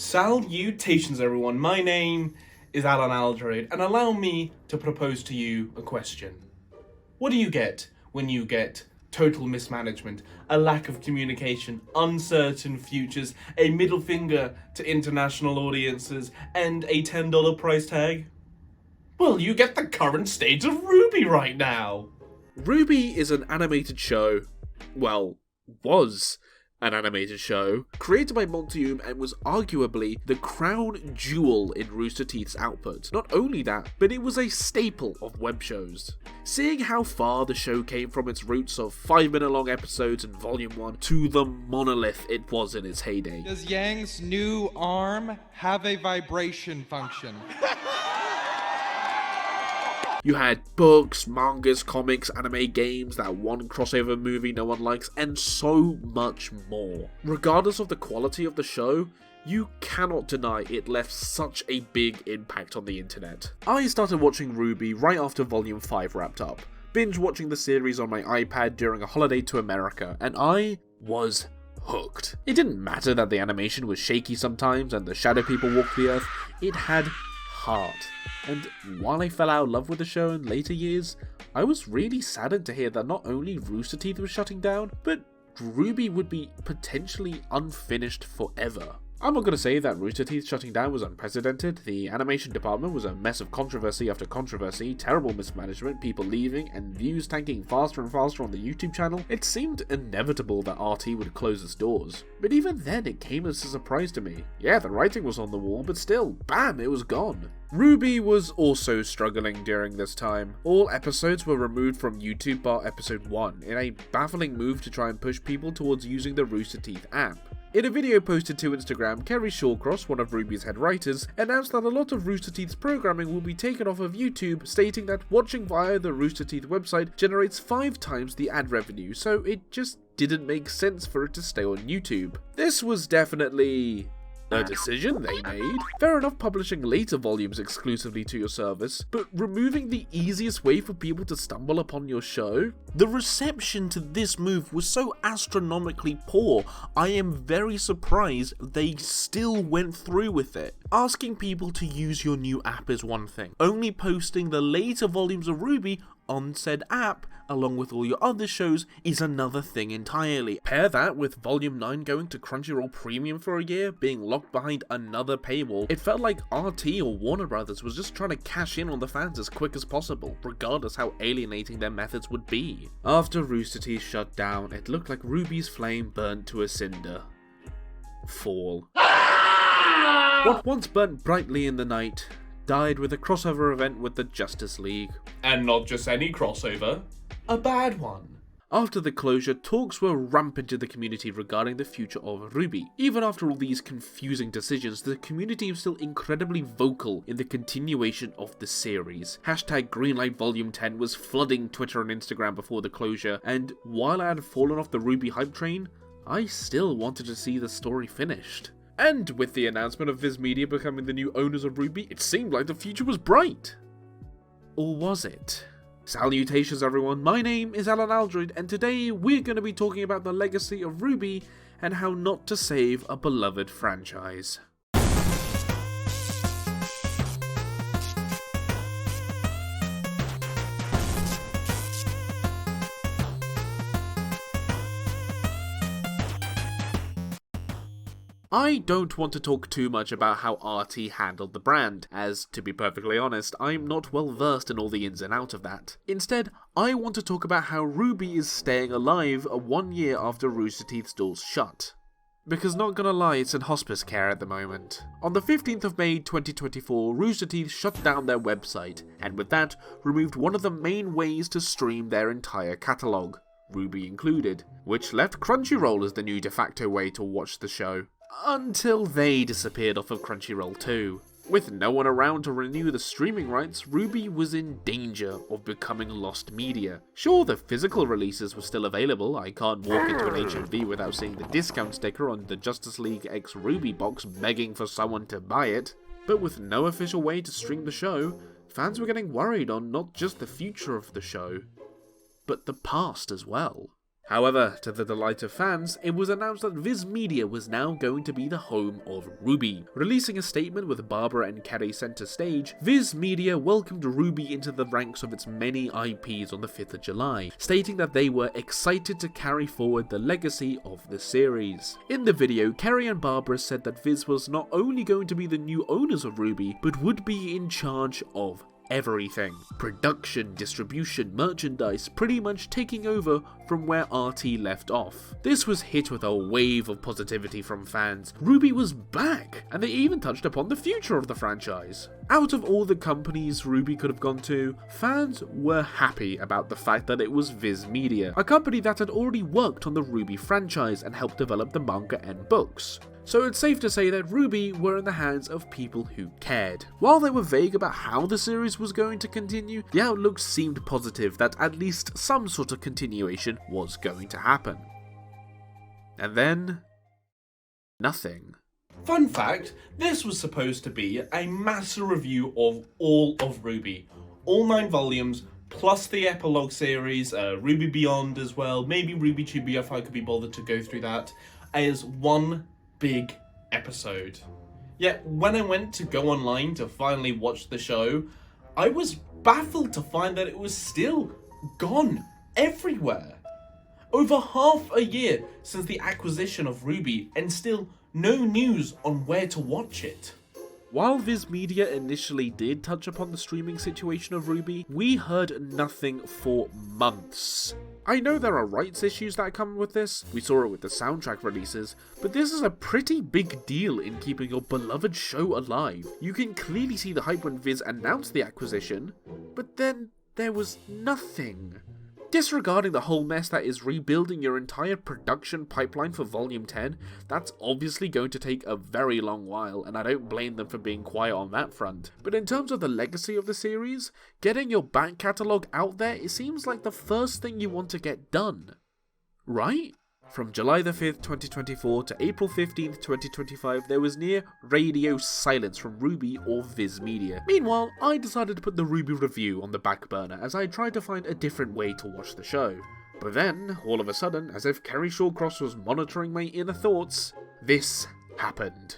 Salutations everyone, my name is Allan Aldroid, and allow me to propose to you a question. What do you get when you get total mismanagement, a lack of communication, uncertain futures, a middle finger to international audiences, and a $10 price tag? Well, you get the current state of RWBY right now! RWBY is an animated show, well, was an animated show, created by Montium and was arguably the crown jewel in Rooster Teeth's output. Not only that, but it was a staple of web shows. Seeing how far the show came from its roots of 5-minute long episodes in Volume 1 to the monolith it was in its heyday. Does Yang's new arm have a vibration function? You had books, mangas, comics, anime, games, that one crossover movie no one likes, and so much more. Regardless of the quality of the show, you cannot deny it left such a big impact on the internet. I started watching RWBY right after Volume 5 wrapped up, binge watching the series on my iPad during a holiday to America, and I was hooked. It didn't matter that the animation was shaky sometimes and the shadow people walked the earth, it had heart. And while I fell out of love with the show in later years, I was really saddened to hear that not only Rooster Teeth was shutting down, but RWBY would be potentially unfinished forever. I'm not going to say that Rooster Teeth shutting down was unprecedented. The animation department was a mess of controversy after controversy, terrible mismanagement, people leaving, and views tanking faster and faster on the YouTube channel. It seemed inevitable that RT would close its doors. But even then, it came as a surprise to me. Yeah, the writing was on the wall, but still, bam, it was gone. RWBY was also struggling during this time. All episodes were removed from YouTube bar episode 1, in a baffling move to try and push people towards using the Rooster Teeth app. In a video posted to Instagram, Kerry Shawcross, one of RWBY's head writers, announced that a lot of Rooster Teeth's programming will be taken off of YouTube, stating that watching via the Rooster Teeth website generates 5 times the ad revenue, so it just didn't make sense for it to stay on YouTube. This was definitely a decision they made. Fair enough publishing later volumes exclusively to your service, but removing the easiest way for people to stumble upon your show? The reception to this move was so astronomically poor, I am very surprised they still went through with it. Asking people to use your new app is one thing. Only posting the later volumes of RWBY on said app, along with all your other shows, is another thing entirely. Pair that with Volume 9 going to Crunchyroll Premium for a year, being locked behind another paywall, it felt like RT or Warner Brothers was just trying to cash in on the fans as quick as possible, regardless how alienating their methods would be. After Rooster Teeth shut down, it looked like RWBY's flame burnt to a cinder. Fall. What once burnt brightly in the night died with a crossover event with the Justice League. And not just any crossover, a bad one. After the closure, talks were rampant in the community regarding the future of RWBY. Even after all these confusing decisions, the community was still incredibly vocal in the continuation of the series. Hashtag Greenlight Volume 10 was flooding Twitter and Instagram before the closure, and while I had fallen off the RWBY hype train, I still wanted to see the story finished. And with the announcement of VIZ Media becoming the new owners of RWBY, it seemed like the future was bright. Or was it? Salutations everyone, my name is Allan Aldroid, and today we're going to be talking about the legacy of RWBY and how not to save a beloved franchise. I don't want to talk too much about how RT handled the brand, as, to be perfectly honest, I'm not well versed in all the ins and outs of that. Instead, I want to talk about how RWBY is staying alive 1 year after Rooster Teeth's doors shut. Because not gonna lie, it's in hospice care at the moment. On the 15th of May 2024, Rooster Teeth shut down their website, and with that, removed one of the main ways to stream their entire catalogue, RWBY included, which left Crunchyroll as the new de facto way to watch the show. Until they disappeared off of Crunchyroll too. With no one around to renew the streaming rights, RWBY was in danger of becoming lost media. Sure, the physical releases were still available. I can't walk into an HMV without seeing the discount sticker on the Justice League X RWBY box begging for someone to buy it. But with no official way to stream the show, fans were getting worried on not just the future of the show, but the past as well. However, to the delight of fans, it was announced that Viz Media was now going to be the home of RWBY. Releasing a statement with Barbara and Kerry center stage, Viz Media welcomed RWBY into the ranks of its many IPs on the 5th of July, stating that they were excited to carry forward the legacy of the series. In the video, Kerry and Barbara said that Viz was not only going to be the new owners of RWBY, but would be in charge of everything. Production, distribution, merchandise, pretty much taking over from where RT left off. This was hit with a wave of positivity from fans. RWBY was back, and they even touched upon the future of the franchise. Out of all the companies RWBY could have gone to, fans were happy about the fact that it was Viz Media, a company that had already worked on the RWBY franchise and helped develop the manga and books. So it's safe to say that RWBY were in the hands of people who cared. While they were vague about how the series was going to continue, the outlook seemed positive that at least some sort of continuation was going to happen. And then, nothing. Fun fact, this was supposed to be a massive review of all of RWBY. All 9 volumes, plus the epilogue series, RWBY Beyond as well, maybe RWBY 2B if I could be bothered to go through that, as one big episode. Yet when I went to go online to finally watch the show, I was baffled to find that it was still gone everywhere. Over half a year since the acquisition of RWBY and still no news on where to watch it. While Viz Media initially did touch upon the streaming situation of RWBY, we heard nothing for months. I know there are rights issues that come with this, we saw it with the soundtrack releases, but this is a pretty big deal in keeping your beloved show alive. You can clearly see the hype when Viz announced the acquisition, but then there was nothing. Disregarding the whole mess that is rebuilding your entire production pipeline for Volume 10, that's obviously going to take a very long while, and I don't blame them for being quiet on that front. But in terms of the legacy of the series, getting your back catalogue out there, it seems like the first thing you want to get done. Right? From July the 5th, 2024 to April 15th, 2025, there was near radio silence from RWBY or Viz Media. Meanwhile, I decided to put the RWBY review on the back burner as I tried to find a different way to watch the show. But then, all of a sudden, as if Kerry Shawcross was monitoring my inner thoughts, this happened.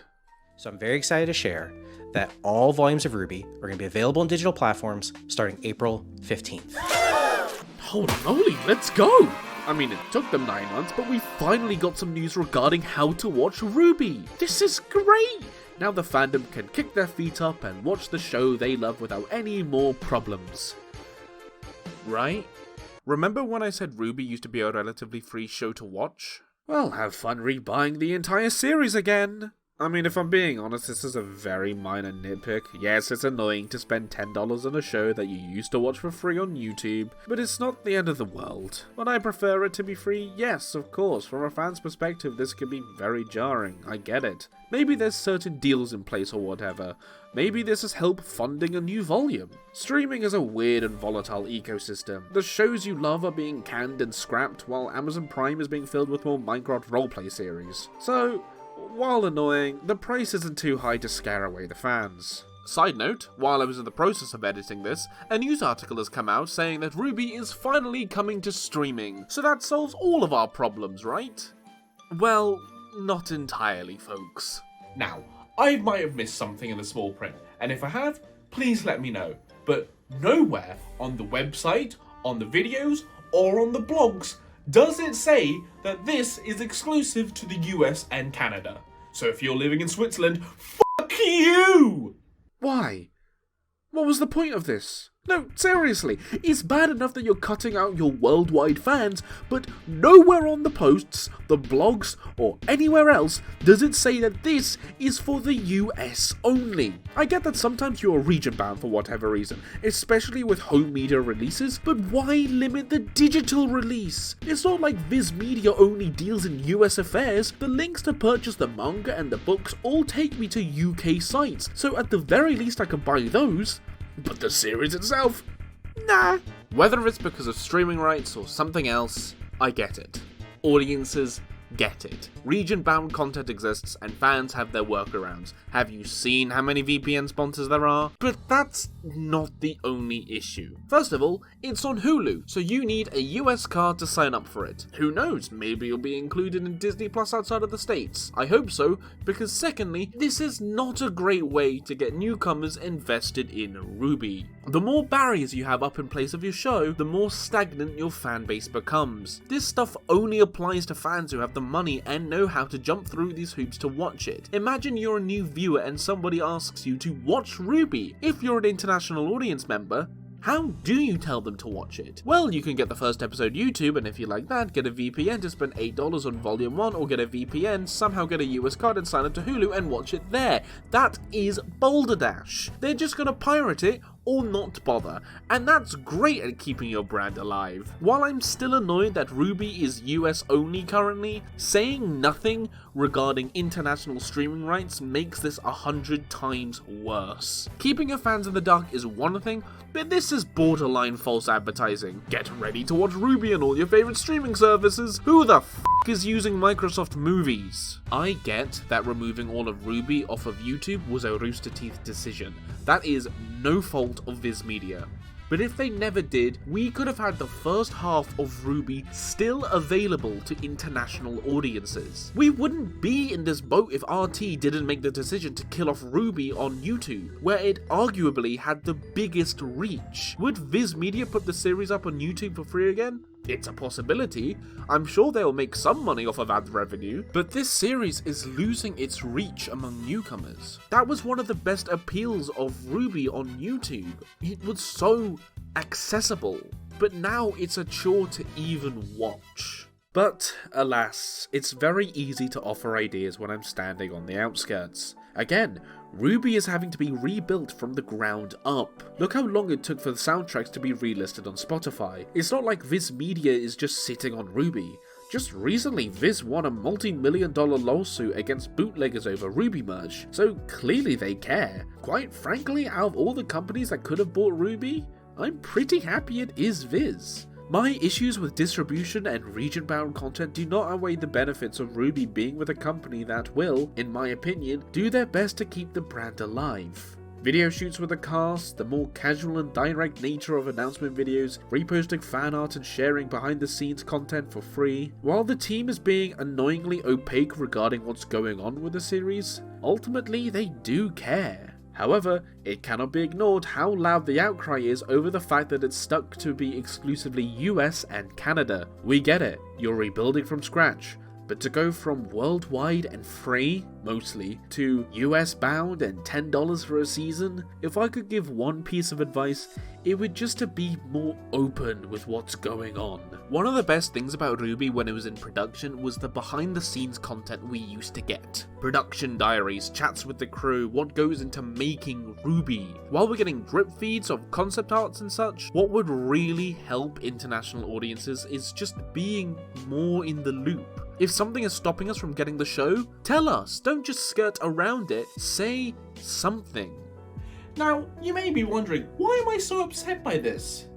So I'm very excited to share that all volumes of RWBY are going to be available on digital platforms starting April 15th. Holy moly, let's go! I mean, it took them 9 months, but we finally got some news regarding how to watch RWBY. This is great! Now the fandom can kick their feet up and watch the show they love without any more problems. Right? Remember when I said RWBY used to be a relatively free show to watch? Well, have fun rebuying the entire series again! I mean, if I'm being honest, this is a very minor nitpick. Yes, it's annoying to spend $10 on a show that you used to watch for free on YouTube, but it's not the end of the world. Would I prefer it to be free? Yes, of course. From a fan's perspective, this could be very jarring. I get it. Maybe there's certain deals in place or whatever. Maybe this is help funding a new volume. Streaming is a weird and volatile ecosystem. The shows you love are being canned and scrapped, while Amazon Prime is being filled with more Minecraft roleplay series. So, while annoying, the price isn't too high to scare away the fans. Side note, while I was in the process of editing this, a news article has come out saying that RWBY is finally coming to streaming, so that solves all of our problems, right? Well, not entirely, folks. Now, I might have missed something in the small print, and if I have, please let me know. But nowhere on the website, on the videos, or on the blogs does it say that this is exclusive to the US and Canada. So if you're living in Switzerland, fuck you! Why? What was the point of this? No, seriously, it's bad enough that you're cutting out your worldwide fans, but nowhere on the posts, the blogs, or anywhere else does it say that this is for the US only. I get that sometimes you're region bound for whatever reason, especially with home media releases, but why limit the digital release? It's not like Viz Media only deals in US affairs. The links to purchase the manga and the books all take me to UK sites, so at the very least I can buy those. But the series itself? Nah. Whether it's because of streaming rights or something else, I get it. Audiences get it. Region-bound content exists and fans have their workarounds. Have you seen how many VPN sponsors there are? But that's not the only issue. First of all, it's on Hulu, so you need a US card to sign up for it. Who knows, maybe you'll be included in Disney Plus outside of the States. I hope so, because secondly, this is not a great way to get newcomers invested in RWBY. The more barriers you have up in place of your show, the more stagnant your fan base becomes. This stuff only applies to fans who have the money and know how to jump through these hoops to watch it. Imagine you're a new viewer and somebody asks you to watch RWBY. If you're an international audience member, how do you tell them to watch it? Well, you can get the first episode YouTube, and if you like that, get a VPN to spend $8 on Volume 1, or get a VPN, somehow get a US card and sign up to Hulu and watch it there. That is Balderdash. They're just gonna pirate it or not bother, and that's great at keeping your brand alive. While I'm still annoyed that RWBY is US only currently, saying nothing regarding international streaming rights makes this 100 times worse. Keeping your fans in the dark is one thing, but this is borderline false advertising. Get ready to watch RWBY on all your favorite streaming services. Who the f*** is using Microsoft Movies? I get that removing all of RWBY off of YouTube was a Rooster Teeth decision. That is no fault of Viz Media. But if they never did, we could have had the first half of RWBY still available to international audiences. We wouldn't be in this boat if RT didn't make the decision to kill off RWBY on YouTube, where it arguably had the biggest reach. Would Viz Media put the series up on YouTube for free again? It's a possibility. I'm sure they'll make some money off of ad revenue, but this series is losing its reach among newcomers. That was one of the best appeals of RWBY on YouTube. It was so accessible, but now it's a chore to even watch. But alas, it's very easy to offer ideas when I'm standing on the outskirts. Again, RWBY is having to be rebuilt from the ground up. Look how long it took for the soundtracks to be relisted on Spotify. It's not like Viz Media is just sitting on RWBY. Just recently, Viz won a multi-million-dollar lawsuit against bootleggers over RWBY merch, so clearly they care. Quite frankly, out of all the companies that could have bought RWBY, I'm pretty happy it is Viz. My issues with distribution and region-bound content do not outweigh the benefits of RWBY being with a company that will, in my opinion, do their best to keep the brand alive. Video shoots with the cast, the more casual and direct nature of announcement videos, reposting fan art and sharing behind-the-scenes content for free. While the team is being annoyingly opaque regarding what's going on with the series, ultimately they do care. However, it cannot be ignored how loud the outcry is over the fact that it's stuck to be exclusively US and Canada. We get it, you're rebuilding from scratch, but to go from worldwide and free, mostly, to US bound and $10 for a season, if I could give one piece of advice, it would just to be more open with what's going on. One of the best things about RWBY when it was in production was the behind the scenes content we used to get. Production diaries, chats with the crew, what goes into making RWBY. While we're getting drip feeds of concept arts and such, what would really help international audiences is just being more in the loop. If something is stopping us from getting the show, tell us, don't just skirt around it, say something. Now, you may be wondering, why am I so upset by this?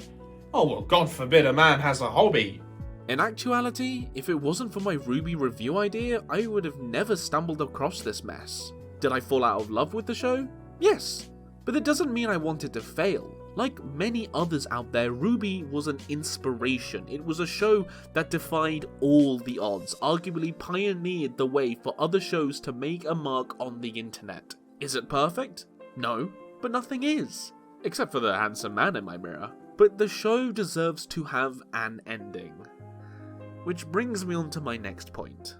Oh well, God forbid a man has a hobby. In actuality, if it wasn't for my RWBY review idea, I would have never stumbled across this mess. Did I fall out of love with the show? Yes, but it doesn't mean I wanted to fail. Like many others out there, RWBY was an inspiration. It was a show that defied all the odds, arguably pioneered the way for other shows to make a mark on the internet. Is it perfect? No, but nothing is. Except for the handsome man in my mirror. But the show deserves to have an ending. Which brings me on to my next point.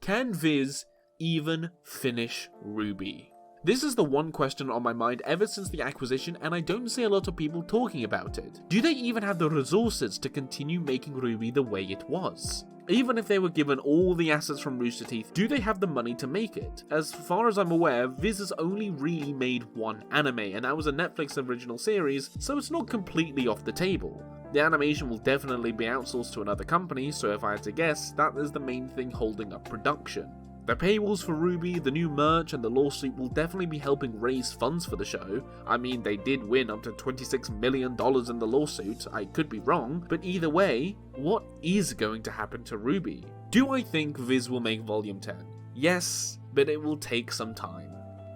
Can Viz even finish RWBY? This is the one question on my mind ever since the acquisition, and I don't see a lot of people talking about it. Do they even have the resources to continue making RWBY the way it was? Even if they were given all the assets from Rooster Teeth, do they have the money to make it? As far as I'm aware, Viz has only really made one anime, and that was a Netflix original series, so it's not completely off the table. The animation will definitely be outsourced to another company, so if I had to guess, that is the main thing holding up production. The paywalls for RWBY, the new merch, and the lawsuit will definitely be helping raise funds for the show. I mean, they did win up to $26 million in the lawsuit, I could be wrong, but either way, what is going to happen to RWBY? Do I think Viz will make Volume 10? Yes, but it will take some time.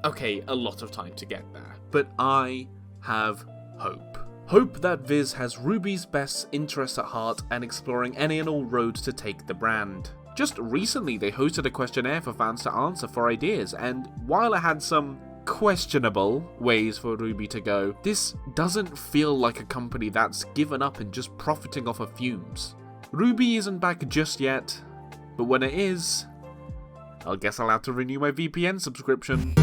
Okay, a lot of time to get there. But I have hope. Hope that Viz has RWBY's best interests at heart and exploring any and all roads to take the brand. Just recently they hosted a questionnaire for fans to answer for ideas, and while it had some questionable ways for RWBY to go, this doesn't feel like a company that's given up and just profiting off of fumes. RWBY isn't back just yet, but when it is, I guess I'll have to renew my VPN subscription.